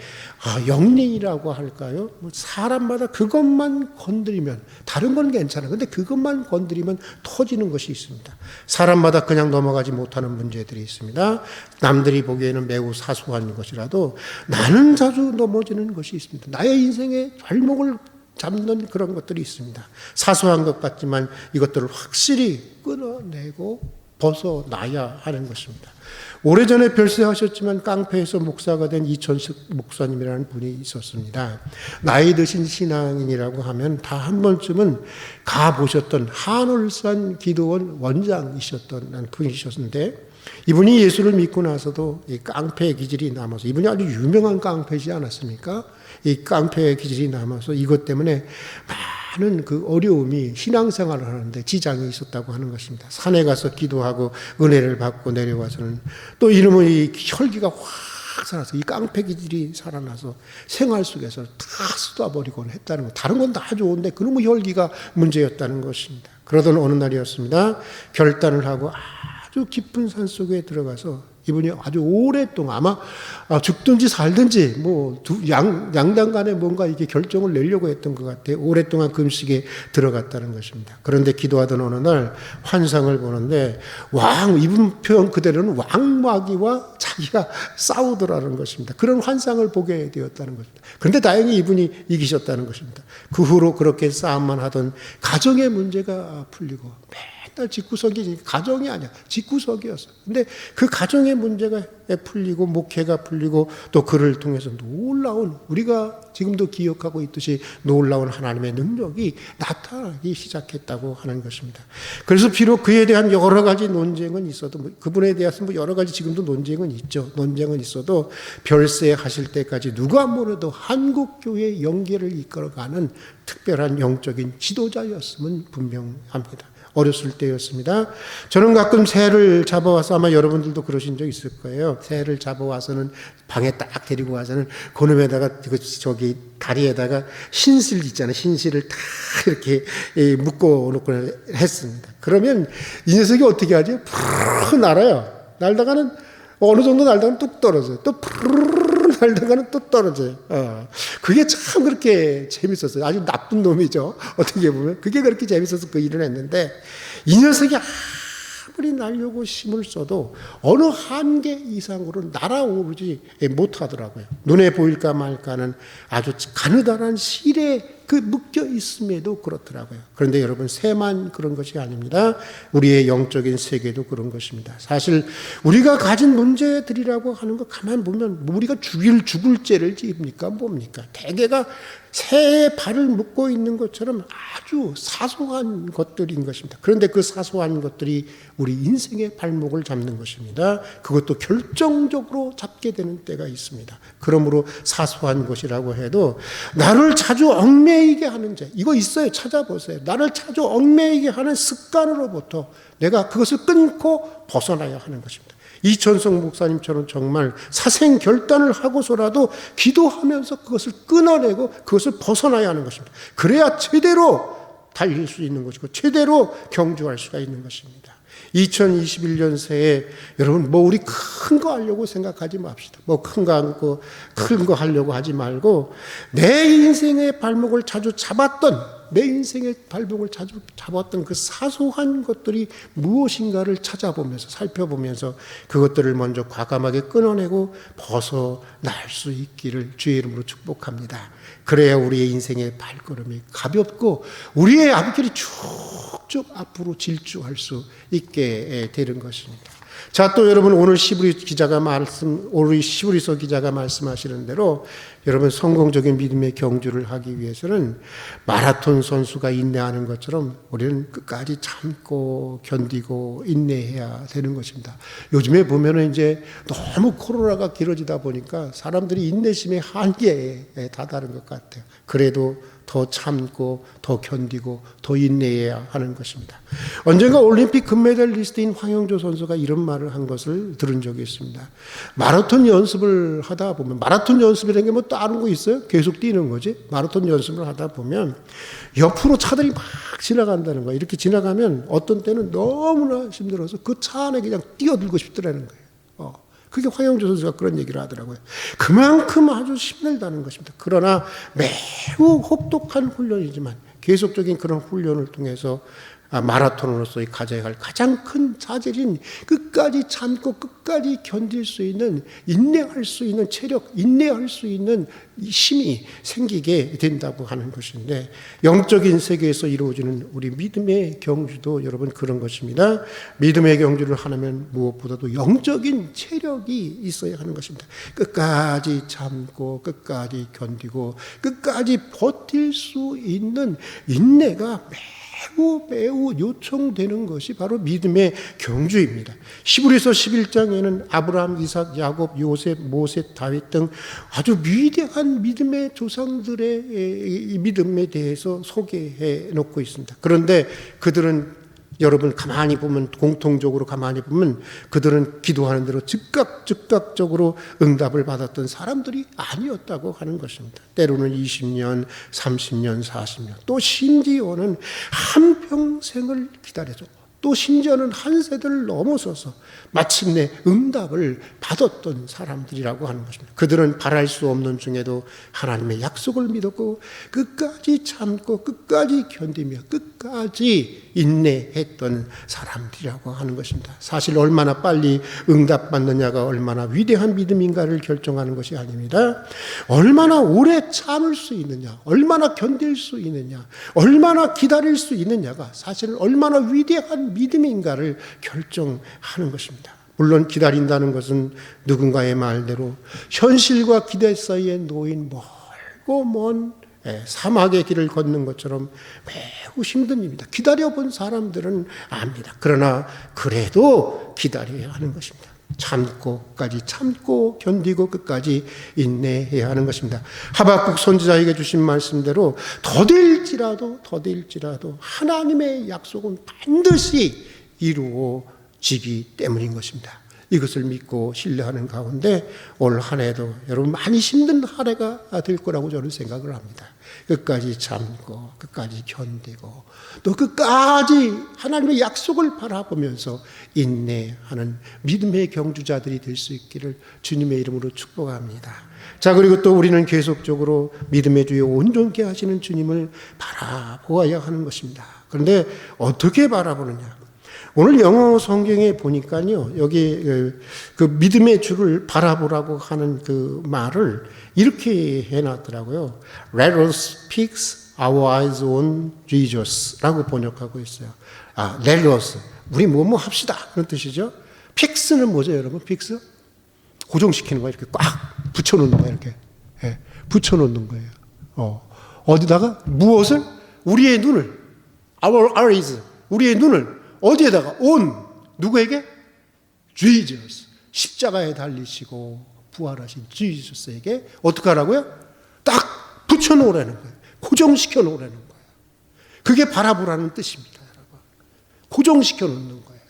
영린이라고 할까요? 사람마다 그것만 건드리면, 다른 건 괜찮아요. 근데 그것만 건드리면 터지는 것이 있습니다. 사람마다 그냥 넘어가지 못하는 문제들이 있습니다. 남들이 보기에는 매우 사소한 것이라도 나는 자주 넘어지는 것이 있습니다. 나의 인생의 발목을 잡는 그런 것들이 있습니다. 사소한 것 같지만 이것들을 확실히 끊어내고 벗어나야 하는 것입니다. 오래전에 별세하셨지만 깡패에서 목사가 된 이천식 목사님이라는 분이 있었습니다. 나이 드신 신앙인이라고 하면 다 한 번쯤은 가보셨던 한울산 기도원 원장이셨던 분이셨는데, 이분이 예수를 믿고 나서도 이 깡패의 기질이 남아서, 이분이 아주 유명한 깡패이지 않았습니까? 이 깡패의 기질이 남아서 이것 때문에 많은 그 어려움이 신앙생활을 하는데 지장이 있었다고 하는 것입니다. 산에 가서 기도하고 은혜를 받고 내려와서는 또 이놈의 이 혈기가 확 살아서, 이 깡패 기질이 살아나서 생활 속에서 다 쏟아버리곤 했다는 것. 다른 건 다 좋은데 그놈의 혈기가 문제였다는 것입니다. 그러던 어느 날이었습니다. 결단을 하고 아주 깊은 산 속에 들어가서 이분이 아주 오랫동안, 아마 죽든지 살든지 양당 간에 뭔가 이게 결정을 내려고 했던 것 같아요. 오랫동안 금식에 들어갔다는 것입니다. 그런데 기도하던 어느 날 환상을 보는데 이분 표현 그대로는 왕마귀와 자기가 싸우더라는 것입니다. 그런 환상을 보게 되었다는 것입니다. 그런데 다행히 이분이 이기셨다는 것입니다. 그 후로 그렇게 싸움만 하던 가정의 문제가 풀리고, 맨날 집구석이, 가정이 아니야, 집구석이었어. 근데 그 가정의 문제가 풀리고 목회가 풀리고 또 그를 통해서 놀라운, 우리가 지금도 기억하고 있듯이 놀라운 하나님의 능력이 나타나기 시작했다고 하는 것입니다. 그래서 비록 그에 대한 여러 가지 논쟁은 있어도, 그분에 대해서 여러 가지 지금도 논쟁은 있죠. 논쟁은 있어도 별세하실 때까지 누가 뭐래도 한국교회 영계를 이끌어가는 특별한 영적인 지도자였음은 분명합니다. 어렸을 때였습니다. 저는 가끔 새를 잡아와서, 아마 여러분들도 그러신 적 있을 거예요. 새를 잡아와서는 방에 딱 데리고 와서는 그놈에다가 저기 다리에다가 신실 있잖아요. 신실을 딱 이렇게 묶어 놓고 했습니다. 그러면 이 녀석이 어떻게 하지? 푸르르 날아요. 날다가는 어느 정도 날다가는 뚝 떨어져요. 또 푸르르 날다가는 또 떨어져요. 그게 참 그렇게 재밌었어요. 아주 나쁜 놈이죠. 어떻게 보면. 그게 그렇게 재밌어서 그 일을 했는데, 이 녀석이 아무리 날려고 힘을 써도 어느 한계 이상으로 날아오르지 못하더라고요. 눈에 보일까 말까는 아주 가느다란 실에 묶여 있음에도 그렇더라고요. 그런데 여러분, 새만 그런 것이 아닙니다. 우리의 영적인 세계도 그런 것입니다. 사실 우리가 가진 문제들이라고 하는 거 가만 보면, 우리가 죽을 죄를 지입니까? 뭡니까? 대개가 새의 발을 묶고 있는 것처럼 아주 사소한 것들인 것입니다. 그런데 그 사소한 것들이 우리 인생의 발목을 잡는 것입니다. 그것도 결정적으로 잡게 되는 때가 있습니다. 그러므로 사소한 것이라고 해도 나를 자주 얽매이게 하는 죄, 이거 있어요. 찾아보세요. 나를 자주 얽매이게 하는 습관으로부터 내가 그것을 끊고 벗어나야 하는 것입니다. 이천성 목사님처럼 정말 사생 결단을 하고서라도 기도하면서 그것을 끊어내고 그것을 벗어나야 하는 것입니다. 그래야 제대로 달릴 수 있는 것이고 제대로 경주할 수가 있는 것입니다. 2021년 새해 여러분, 우리 큰 거 하려고 생각하지 맙시다. 큰 거 하려고 하지 말고, 내 인생의 발목을 자주 잡았던, 내 인생의 발목을 자주 잡았던 그 사소한 것들이 무엇인가를 찾아보면서, 살펴보면서 그것들을 먼저 과감하게 끊어내고 벗어날 수 있기를 주의 이름으로 축복합니다. 그래야 우리의 인생의 발걸음이 가볍고 우리의 앞길이 쭉쭉 앞으로 질주할 수 있게 되는 것입니다. 자, 또 여러분, 오늘 시브리서 기자가 말씀하시는 대로 여러분, 성공적인 믿음의 경주를 하기 위해서는 마라톤 선수가 인내하는 것처럼 우리는 끝까지 참고 견디고 인내해야 되는 것입니다. 요즘에 보면은 이제 너무 코로나가 길어지다 보니까 사람들이 인내심의 한계에 다다른 것 같아요. 그래도 더 참고 더 견디고 더 인내해야 하는 것입니다. 언젠가 올림픽 금메달리스트인 황영조 선수가 이런 말을 한 것을 들은 적이 있습니다. 마라톤 연습을 하다 보면, 마라톤 연습이라는 게 뭐 다른 거 있어요? 계속 뛰는 거지. 마라톤 연습을 하다 보면 옆으로 차들이 막 지나간다는 거예요. 이렇게 지나가면 어떤 때는 너무나 힘들어서 그 차 안에 그냥 뛰어들고 싶더라는 거예요. 그게 황영조 선수가 그런 얘기를 하더라고요. 그만큼 아주 힘들다는 것입니다. 그러나 매우 혹독한 훈련이지만 계속적인 그런 훈련을 통해서 마라톤으로서의 가져야 할 가장 큰 자질인 끝까지 참고 끝까지 견딜 수 있는, 인내할 수 있는 체력, 인내할 수 있는 힘이 생기게 된다고 하는 것인데, 영적인 세계에서 이루어지는 우리 믿음의 경주도 여러분 그런 것입니다. 믿음의 경주를 하려면 무엇보다도 영적인 체력이 있어야 하는 것입니다. 끝까지 참고 끝까지 견디고 끝까지 버틸 수 있는 인내가 매우 요청되는 것이 바로 믿음의 경주입니다. 히브리서 11장에는 아브라함, 이삭, 야곱, 요셉, 모세, 다윗 등 아주 위대한 믿음의 조상들의 믿음에 대해서 소개해 놓고 있습니다. 그런데 그들은 여러분 가만히 보면, 공통적으로 가만히 보면 그들은 기도하는 대로 즉각적으로 응답을 받았던 사람들이 아니었다고 하는 것입니다. 때로는 20년, 30년, 40년, 또 심지어는 한평생을 기다려서, 또 심지어는 한 세대를 넘어서서 마침내 응답을 받았던 사람들이라고 하는 것입니다. 그들은 바랄 수 없는 중에도 하나님의 약속을 믿었고 끝까지 참고 끝까지 견디며 끝까지 인내했던 사람들이라고 하는 것입니다. 사실 얼마나 빨리 응답받느냐가 얼마나 위대한 믿음인가를 결정하는 것이 아닙니다. 얼마나 오래 참을 수 있느냐, 얼마나 견딜 수 있느냐, 얼마나 기다릴 수 있느냐가 사실 얼마나 위대한 믿음인가를 결정하는 것입니다. 물론 기다린다는 것은 누군가의 말대로 현실과 기대 사이에 놓인 멀고 먼 사막의 길을 걷는 것처럼 매우 힘든 일입니다. 기다려본 사람들은 압니다. 그러나 그래도 기다려야 하는 것입니다. 참고까지 참고 견디고 끝까지 인내해야 하는 것입니다. 하박국 선지자에게 주신 말씀대로 더딜지라도 하나님의 약속은 반드시 이루어지기 때문인 것입니다. 이것을 믿고 신뢰하는 가운데 올 한 해도 여러분 많이 힘든 한 해가 될 거라고 저는 생각을 합니다. 끝까지 참고 끝까지 견디고 또 끝까지 하나님의 약속을 바라보면서 인내하는 믿음의 경주자들이 될 수 있기를 주님의 이름으로 축복합니다. 자, 그리고 또 우리는 계속적으로 믿음의 주여 온전케 하시는 주님을 바라보아야 하는 것입니다. 그런데 어떻게 바라보느냐? 오늘 영어 성경에 보니까요, 여기 그 믿음의 주를 바라보라고 하는 그 말을 이렇게 해놨더라고요. Let us fix our eyes on Jesus라고 번역하고 있어요. Let us, 우리 뭐뭐 합시다 그런 뜻이죠. fix는 뭐죠, 여러분? fix? 고정시키는 거예요. 이렇게 꽉 붙여놓는 거예요. 이렇게 붙여놓는 거예요. 어디다가 무엇을? 우리의 눈을, our eyes, 우리의 눈을 어디에다가? on, 누구에게? Jesus, 십자가에 달리시고 부활하신 지저스에게 어떻게 하라고요? 딱 붙여놓으라는 거예요. 고정시켜 놓으라는 거예요. 그게 바라보라는 뜻입니다, 여러분. 고정시켜 놓는 거예요.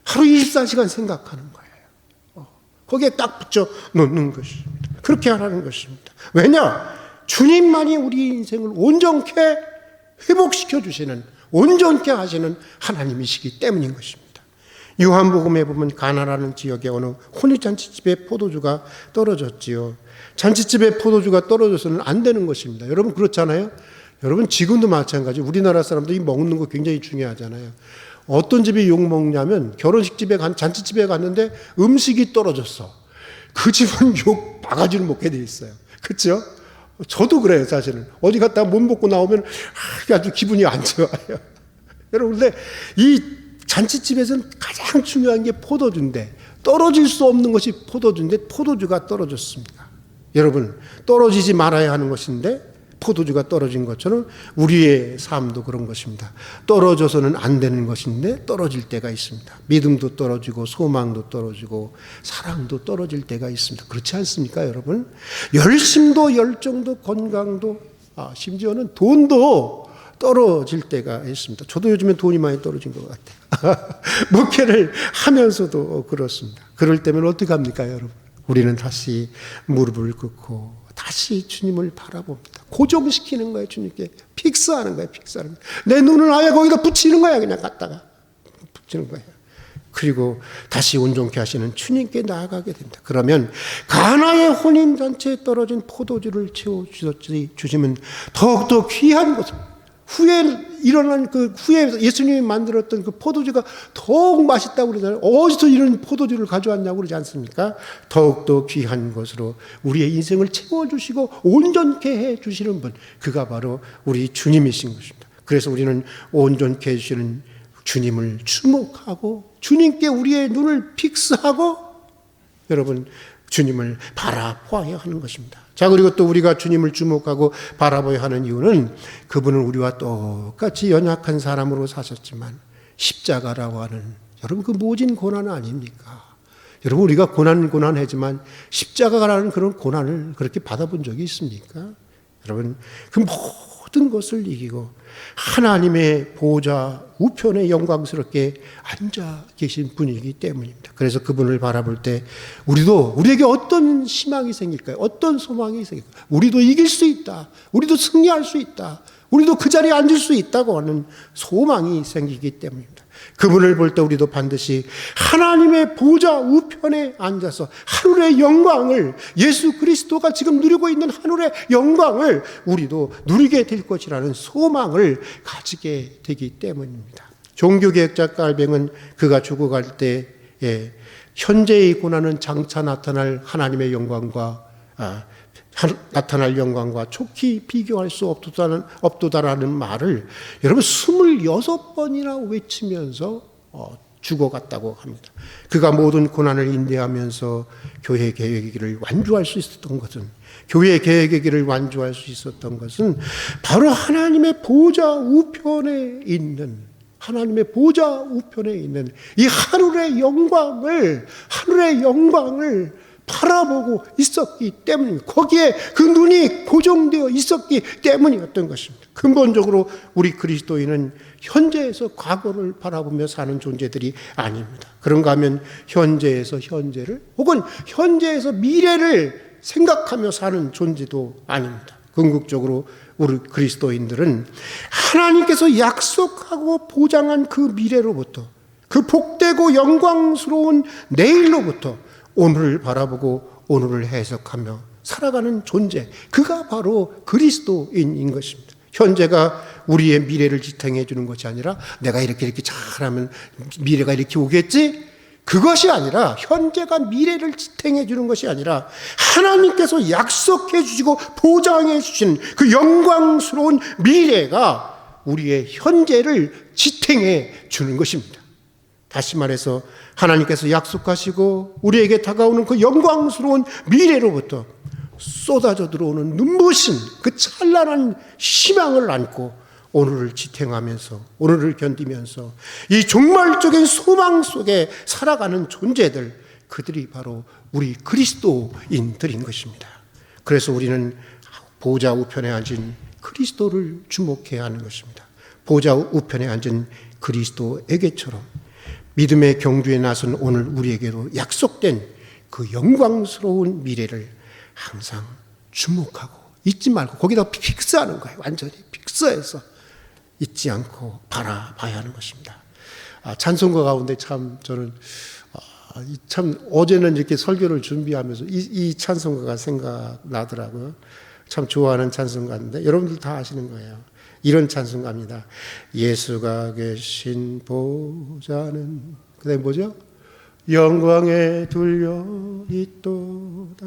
하루 24시간 생각하는 거예요. 거기에 딱 붙여 놓는 것입니다. 그렇게 하라는 것입니다. 왜냐? 주님만이 우리 인생을 온전케 회복시켜 주시는, 온전케 하시는 하나님이시기 때문인 것입니다. 요한복음에 보면 가나라는 지역에 어느 혼인잔치집에 포도주가 떨어졌지요. 잔치집에 포도주가 떨어져서는 안 되는 것입니다. 여러분 그렇잖아요. 여러분 지금도 마찬가지. 우리나라 사람들이 먹는 거 굉장히 중요하잖아요. 어떤 집이 욕먹냐면 결혼식 집에 잔치집에 갔는데 음식이 떨어졌어. 그 집은 욕 바가지를 먹게 돼 있어요. 그렇죠? 저도 그래요, 사실은. 어디 갔다가 못 먹고 나오면 아주 기분이 안 좋아요. 여러분, 근데 이 잔치집에서는 가장 중요한 게 포도주인데 떨어질 수 없는 것이 포도주인데 포도주가 떨어졌습니다. 여러분, 떨어지지 말아야 하는 것인데 포도주가 떨어진 것처럼 우리의 삶도 그런 것입니다. 떨어져서는 안 되는 것인데 떨어질 때가 있습니다. 믿음도 떨어지고 소망도 떨어지고 사랑도 떨어질 때가 있습니다. 그렇지 않습니까, 여러분? 열심도 열정도 건강도 심지어는 돈도 떨어질 때가 있습니다. 저도 요즘에 돈이 많이 떨어진 것 같아요. 목회를 하면서도 그렇습니다. 그럴 때면 어떻게 합니까, 여러분? 우리는 다시 무릎을 꿇고 다시 주님을 바라봅니다. 고정시키는 거예요, 주님께. 픽스하는 거예요, 픽스하는 거예요. 내 눈을 아예 거기다 붙이는 거야, 그냥 갖다가. 붙이는 거예요. 그리고 다시 온전케 하시는 주님께 나아가게 됩니다. 그러면 가나의 혼인잔치에 떨어진 포도주를 채워주시면 더욱더 귀한 것을, 후에 일어난 그 후에 예수님이 만들었던 그 포도주가 더욱 맛있다고 그러잖아요. 어디서 이런 포도주를 가져왔냐고 그러지 않습니까? 더욱더 귀한 것으로 우리의 인생을 채워주시고 온전케 해주시는 분, 그가 바로 우리 주님이신 것입니다. 그래서 우리는 온전케 해주시는 주님을 주목하고 주님께 우리의 눈을 픽스하고 여러분 주님을 바라보아야 하는 것입니다. 자, 그리고 또 우리가 주님을 주목하고 바라보아야 하는 이유는 그분은 우리와 똑같이 연약한 사람으로 사셨지만 십자가라고 하는 여러분 그 모진 고난 아닙니까? 여러분 우리가 고난하지만 십자가라는 그런 고난을 그렇게 받아본 적이 있습니까? 여러분 그 모든 것을 이기고 하나님의 보좌 우편에 영광스럽게 앉아 계신 분이기 때문입니다. 그래서 그분을 바라볼 때 우리에게 어떤 희망이 생길까요? 어떤 소망이 생길까요? 우리도 이길 수 있다. 우리도 승리할 수 있다. 우리도 그 자리에 앉을 수 있다고 하는 소망이 생기기 때문입니다. 그분을 볼 때 우리도 반드시 하나님의 보좌 우편에 앉아서 하늘의 영광을, 예수 그리스도가 지금 누리고 있는 하늘의 영광을 우리도 누리게 될 것이라는 소망을 가지게 되기 때문입니다. 종교개혁자 깔뱅은 그가 죽어갈 때 현재의 고난은 장차 나타날 하나님의 영광과 나타날 영광과 촉히 비교할 수 없도다라는 말을 여러분 26번이나 외치면서 죽어갔다고 합니다. 그가 모든 고난을 인내하면서 교회 개혁의 길을 완주할 수 있었던 것은 바로 하나님의 보좌 우편에 있는 이 하늘의 영광을 바라보고 있었기 때문입니다. 거기에 그 눈이 고정되어 있었기 때문이었던 것입니다. 근본적으로 우리 그리스도인은 현재에서 과거를 바라보며 사는 존재들이 아닙니다. 그런가 하면 현재에서 현재를 혹은 현재에서 미래를 생각하며 사는 존재도 아닙니다. 궁극적으로 우리 그리스도인들은 하나님께서 약속하고 보장한 그 미래로부터, 그 복되고 영광스러운 내일로부터 오늘을 바라보고 오늘을 해석하며 살아가는 존재, 그가 바로 그리스도인인 것입니다. 현재가 우리의 미래를 지탱해 주는 것이 아니라 내가 이렇게 잘하면 미래가 이렇게 오겠지? 그것이 아니라 현재가 미래를 지탱해 주는 것이 아니라 하나님께서 약속해 주시고 보장해 주신 그 영광스러운 미래가 우리의 현재를 지탱해 주는 것입니다. 다시 말해서 하나님께서 약속하시고 우리에게 다가오는 그 영광스러운 미래로부터 쏟아져 들어오는 눈부신 그 찬란한 희망을 안고 오늘을 지탱하면서 오늘을 견디면서 이 종말적인 소망 속에 살아가는 존재들, 그들이 바로 우리 그리스도인들인 것입니다. 그래서 우리는 보좌 우편에 앉은 그리스도를 주목해야 하는 것입니다. 보좌 우편에 앉은 그리스도에게처럼 믿음의 경주에 나선 오늘 우리에게도 약속된 그 영광스러운 미래를 항상 주목하고 잊지 말고 거기다 픽스하는 거예요. 완전히 픽스해서 잊지 않고 바라봐야 하는 것입니다. 찬송가 가운데 참 저는 참 어제는 이렇게 설교를 준비하면서 이 찬송가가 생각나더라고요. 참 좋아하는 찬송가인데 여러분들 다 아시는 거예요. 이런 찬송가입니다. 예수가 계신 보좌는, 그다음에 뭐죠? 영광에 둘려 있도다.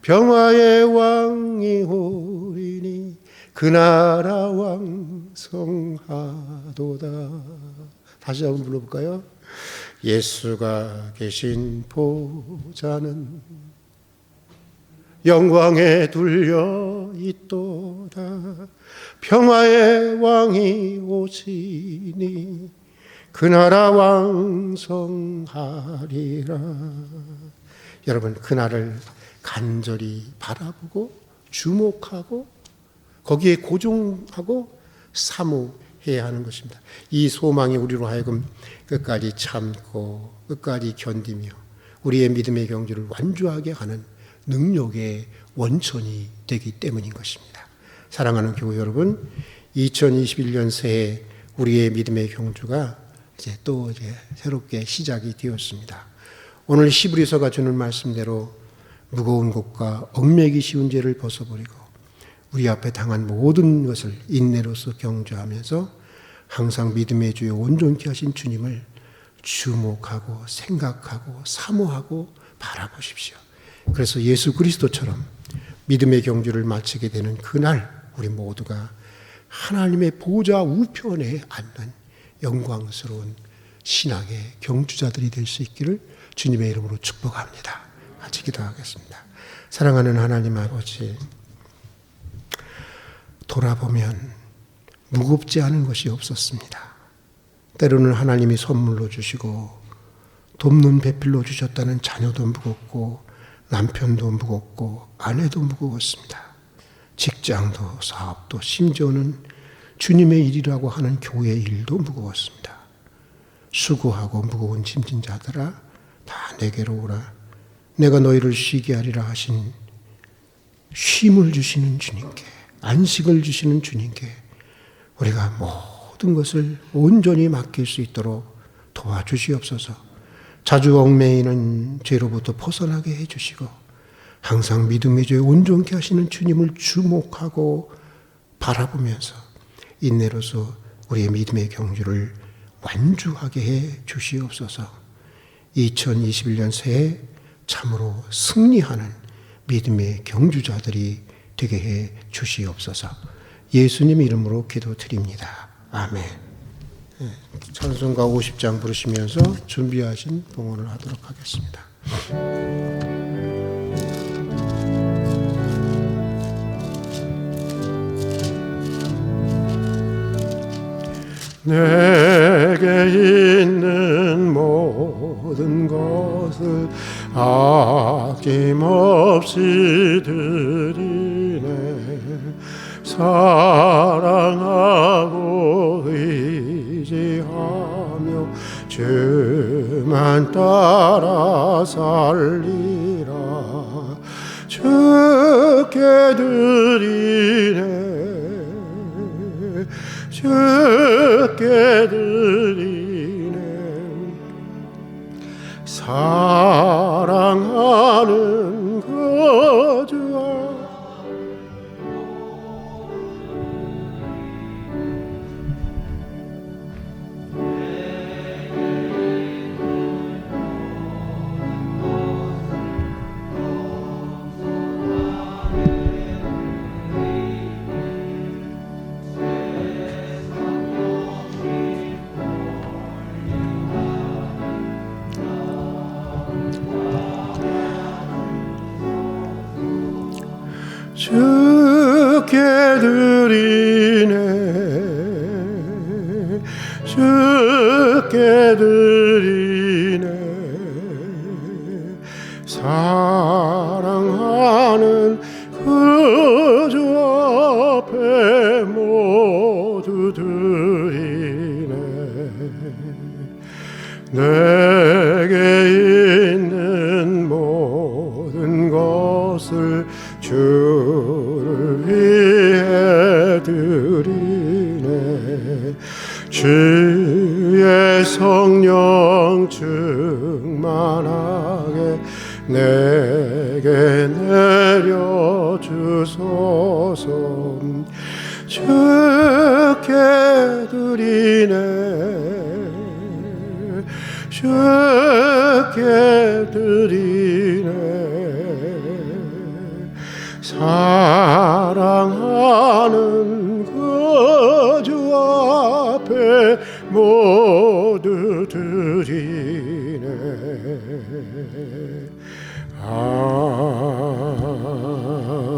평화의 왕이 오리니 그 나라 왕성하도다. 다시 한번 불러볼까요? 예수가 계신 보좌는 영광에 둘려 있도다. 평화의 왕이 오시니 그 나라 왕성하리라. 여러분, 그날을 간절히 바라보고 주목하고 거기에 고종하고 사모해야 하는 것입니다. 이 소망이 우리로 하여금 끝까지 참고 끝까지 견디며 우리의 믿음의 경주를 완주하게 하는 능력의 원천이 되기 때문인 것입니다. 사랑하는 교회 여러분, 2021년 새해 우리의 믿음의 경주가 이제 새롭게 시작이 되었습니다. 오늘 히브리서가 주는 말씀대로 무거운 것과 얽매기 쉬운 죄를 벗어버리고 우리 앞에 당한 모든 것을 인내로서 경주하면서 항상 믿음의 주에 온전케 하신 주님을 주목하고 생각하고 사모하고 바라보십시오. 그래서 예수 그리스도처럼 믿음의 경주를 마치게 되는 그날 우리 모두가 하나님의 보좌 우편에 앉는 영광스러운 신앙의 경주자들이 될 수 있기를 주님의 이름으로 축복합니다. 같이 기도하겠습니다. 사랑하는 하나님 아버지, 돌아보면 무겁지 않은 것이 없었습니다. 때로는 하나님이 선물로 주시고 돕는 배필로 주셨다는 자녀도 무겁고 남편도 무겁고 아내도 무거웠습니다. 직장도 사업도 심지어는 주님의 일이라고 하는 교회 일도 무거웠습니다. 수고하고 무거운 짐진 자들아 다 내게로 오라. 내가 너희를 쉬게 하리라 하신 쉼을 주시는 주님께, 안식을 주시는 주님께 우리가 모든 것을 온전히 맡길 수 있도록 도와주시옵소서. 자주 얽매이는 죄로부터 벗어나게 해주시고 항상 믿음의 죄에 온전케 하시는 주님을 주목하고 바라보면서 인내로서 우리의 믿음의 경주를 완주하게 해 주시옵소서. 2021년 새해 참으로 승리하는 믿음의 경주자들이 되게 해 주시옵소서. 예수님 이름으로 기도드립니다. 아멘. 찬송가 50장 부르시면서 준비하신 봉헌을 하도록 하겠습니다. 내게 있는 모든 것을 아낌없이 드리네. 사랑하고 의지하며 주만 따라 살리라. 주께 드리네. 주께 드리네. 사랑하는 거주아 주께 드리네. 주께 드리네. 사랑하는 그 주 앞에 모두 드리네. 내게 있는 모든 것을 주를 위해 드리네. 주의 성령 충만하게 내게 내려주소서. 주께 드리네. 주께 드리네. 사랑하는 그 주 앞에 모두 드리네.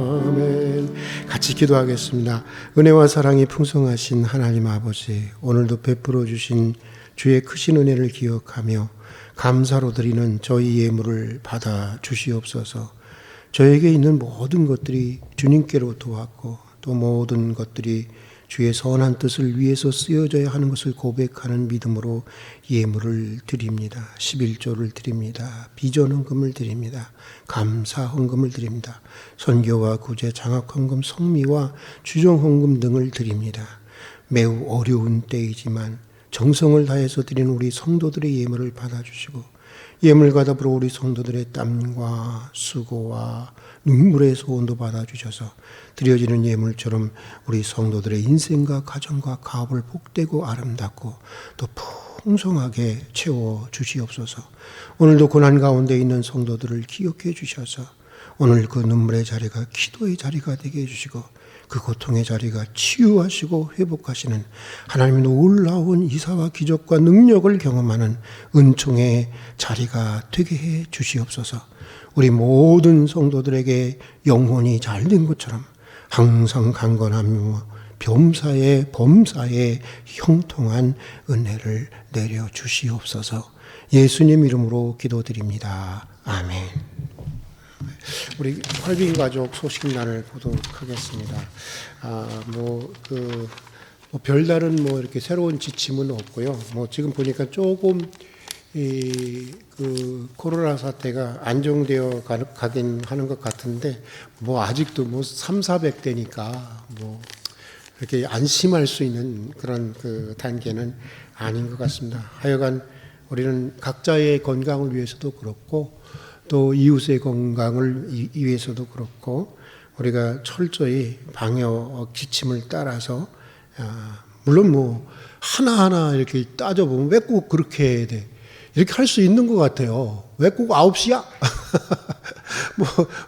아멘. 같이 기도하겠습니다. 은혜와 사랑이 풍성하신 하나님 아버지, 오늘도 베풀어 주신 주의 크신 은혜를 기억하며 감사로 드리는 저희 예물을 받아 주시옵소서. 저에게 있는 모든 것들이 주님께로부터 왔고 또 모든 것들이 주의 선한 뜻을 위해서 쓰여져야 하는 것을 고백하는 믿음으로 예물을 드립니다. 11조를 드립니다. 비전 헌금을 드립니다. 감사 헌금을 드립니다. 선교와 구제, 장학 헌금, 성미와 주정 헌금 등을 드립니다. 매우 어려운 때이지만 정성을 다해서 드리는 우리 성도들의 예물을 받아주시고 예물과 더불어 우리 성도들의 땀과 수고와 눈물의 소원도 받아주셔서 드려지는 예물처럼 우리 성도들의 인생과 가정과 가업을 복되고 아름답고 또 풍성하게 채워 주시옵소서. 오늘도 고난 가운데 있는 성도들을 기억해 주셔서 오늘 그 눈물의 자리가 기도의 자리가 되게 해주시고 그 고통의 자리가 치유하시고 회복하시는 하나님의 놀라운 이사와 기적과 능력을 경험하는 은총의 자리가 되게 해 주시옵소서. 우리 모든 성도들에게 영혼이 잘된 것처럼 항상 강건하며 범사에 형통한 은혜를 내려 주시옵소서. 예수님 이름으로 기도드립니다. 아멘. 우리 활빈 가족 소식란을 보도록 하겠습니다. 별다른 이렇게 새로운 지침은 없고요. 지금 보니까 조금 그 코로나 사태가 안정되어 가긴 하는 것 같은데 아직도 300~400대니까 이렇게 안심할 수 있는 그런 그 단계는 아닌 것 같습니다. 하여간 우리는 각자의 건강을 위해서도 그렇고 또 이웃의 건강을 위해서도 그렇고 우리가 철저히 방역 지침을 따라서 물론 하나하나 이렇게 따져보면 왜 꼭 그렇게 해야 돼? 이렇게 할 수 있는 것 같아요. 왜 꼭 9시야?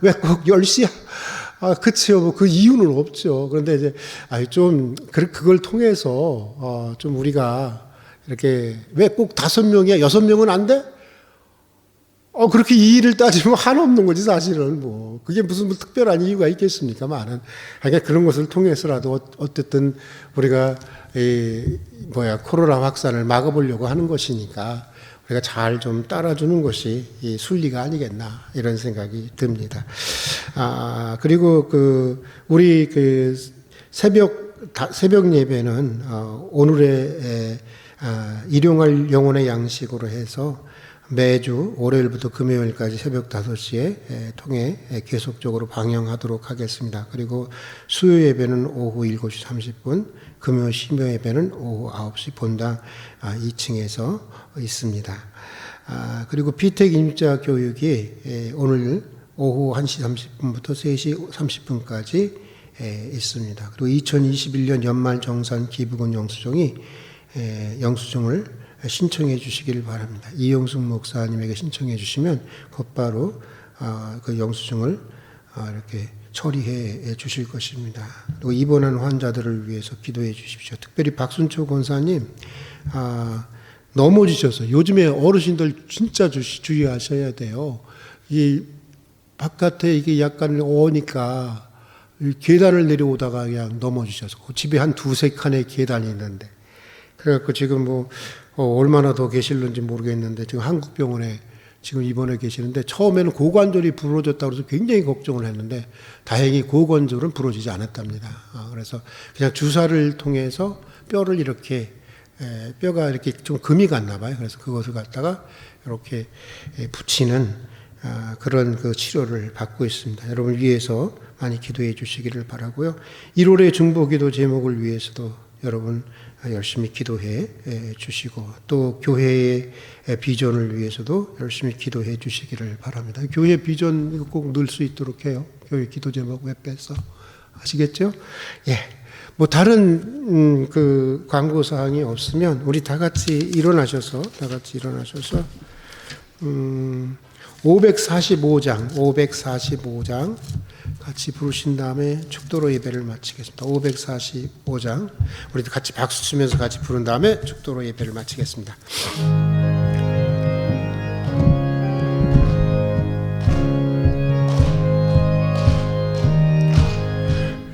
왜 꼭 10시야? 그치요. 그 이유는 없죠. 그런데 이제, 그걸 통해서, 좀 우리가 이렇게, 왜 꼭 5명이야? 6명은 안 돼? 그렇게 이의를 따지면 한없는 거지, 사실은. 그게 무슨 특별한 이유가 있겠습니까만은. 그러니까 그런 것을 통해서라도 어쨌든 우리가, 코로나 확산을 막아보려고 하는 것이니까 우리가 잘 좀 따라주는 것이 이 순리가 아니겠나, 이런 생각이 듭니다. 그리고 우리 새벽 예배는, 오늘의, 일용할 영혼의 양식으로 해서 매주 월요일부터 금요일까지 새벽 5시에 통해 계속적으로 방영하도록 하겠습니다. 그리고 수요 예배는 오후 7시 30분, 금요 심야 예배는 오후 9시 본당 2층에서 있습니다. 그리고 비택 임자 교육이 오늘 오후 1시 30분부터 3시 30분까지 있습니다. 그리고 2021년 연말 정산 기부금 영수증을 신청해 주시길 바랍니다. 이용숙 목사님에게 신청해 주시면 곧바로 그 영수증을 이렇게 처리해 주실 것입니다. 또 입원한 환자들을 위해서 기도해 주십시오. 특별히 박순초 권사님 넘어지셔서 요즘에 어르신들 진짜 주의하셔야 돼요. 이 바깥에 이게 약간 오니까 계단을 내려오다가 그냥 넘어지셔서 집에 한 2~3칸의 계단이 있는데 그래갖고 지금 얼마나 더 계실는지 모르겠는데 지금 한국병원에 지금 입원해 계시는데 처음에는 고관절이 부러졌다고 해서 굉장히 걱정을 했는데 다행히 고관절은 부러지지 않았답니다. 그래서 그냥 주사를 통해서 뼈가 이렇게 좀 금이 갔나 봐요. 그래서 그것을 갖다가 이렇게 붙이는 그런 그 치료를 받고 있습니다. 여러분 위해서 많이 기도해 주시기를 바라고요. 1월의 중보기도 제목을 위해서도 여러분 열심히 기도해 주시고 또 교회의 비전을 위해서도 열심히 기도해 주시기를 바랍니다. 교회 비전 이거 꼭 넣을 수 있도록 해요. 교회 기도 제목 웹에서 아시겠죠? 예. 다른 그 광고 사항이 없으면 우리 다 같이 일어나셔서 545장 같이 부르신 다음에 축도로 예배를 마치겠습니다. 545장 우리 같이 박수 치면서 같이 부른 다음에 축도로 예배를 마치겠습니다.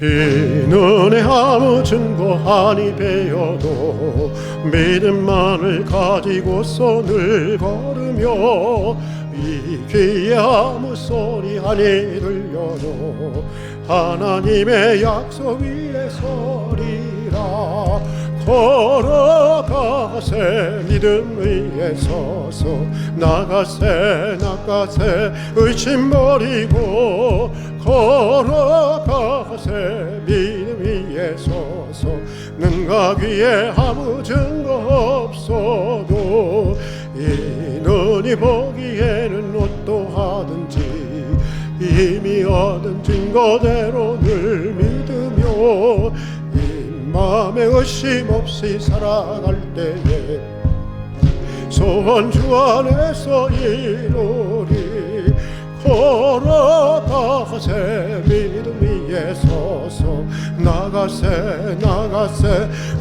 이눈에 아무 증거 아니 배어도 믿음만을 가지고서 늘 걸으며 이 귀에 아무 소리 아니 들려도 하나님의 약속 위에 서리라. 걸어가세 믿음 위에 서서 나가세 의심 버리고 걸어가세 믿음 위에 서서 눈과 귀에 아무 증거 없어도 이 눈이 보기에 이미 얻은 증거대로 늘 믿으며 이 맘에 의심 없이 살아갈 때에 소원 주 안에서 이루리. 걸어가세 믿음 위에 서서 나가세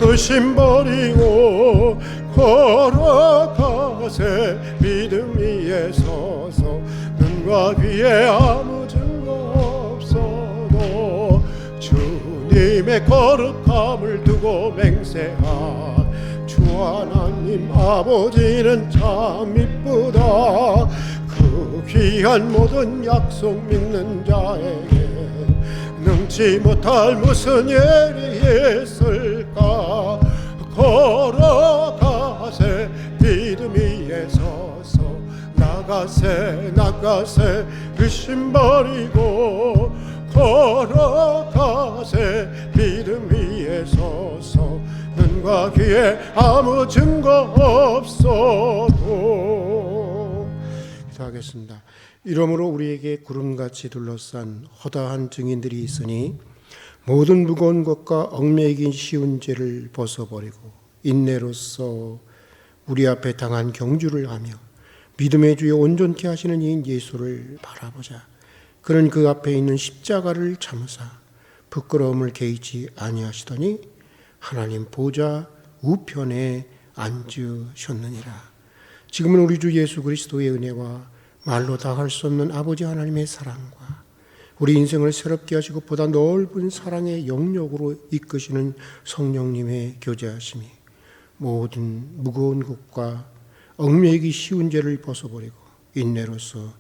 의심 버리고 걸어가세 믿음 위에 서서 눈과 귀에 아무 증거 없어도 주님의 거룩함을 두고 맹세하. 주 하나님 아버지는 참 이쁘다. 그 귀한 모든 약속 믿는 자에게 능치 못할 무슨 일이 있을까. 걸어가세 믿음 위에 서서 나가세 의심 버리고 걸어가세 믿음 위에 서서 눈과 귀에 아무 증거 없어도. 기도하겠습니다. 이러므로 우리에게 구름같이 둘러싼 허다한 증인들이 있으니 모든 무거운 것과 얽매이기 쉬운 죄를 벗어버리고 인내로써 우리 앞에 당한 경주를 하며 믿음의 주여 온전케 하시는 이인 예수를 바라보자. 그는 그 앞에 있는 십자가를 참으사 부끄러움을 개의치 아니하시더니 하나님 보좌 우편에 앉으셨느니라. 지금은 우리 주 예수 그리스도의 은혜와 말로 다 할 수 없는 아버지 하나님의 사랑과 우리 인생을 새롭게 하시고 보다 넓은 사랑의 영역으로 이끄시는 성령님의 교제하심이 모든 무거운 것과 얽매이기 쉬운 죄를 벗어버리고 인내로서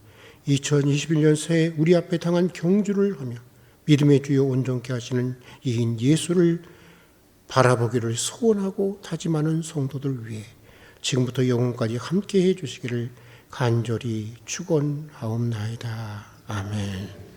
2021년 새해 우리 앞에 당한 경주를 하며 믿음의 주여 온전케 하시는 이인 예수를 바라보기를 소원하고 다짐하는 성도들 위해 지금부터 영원까지 함께해 주시기를 간절히 축원하옵나이다. 아멘.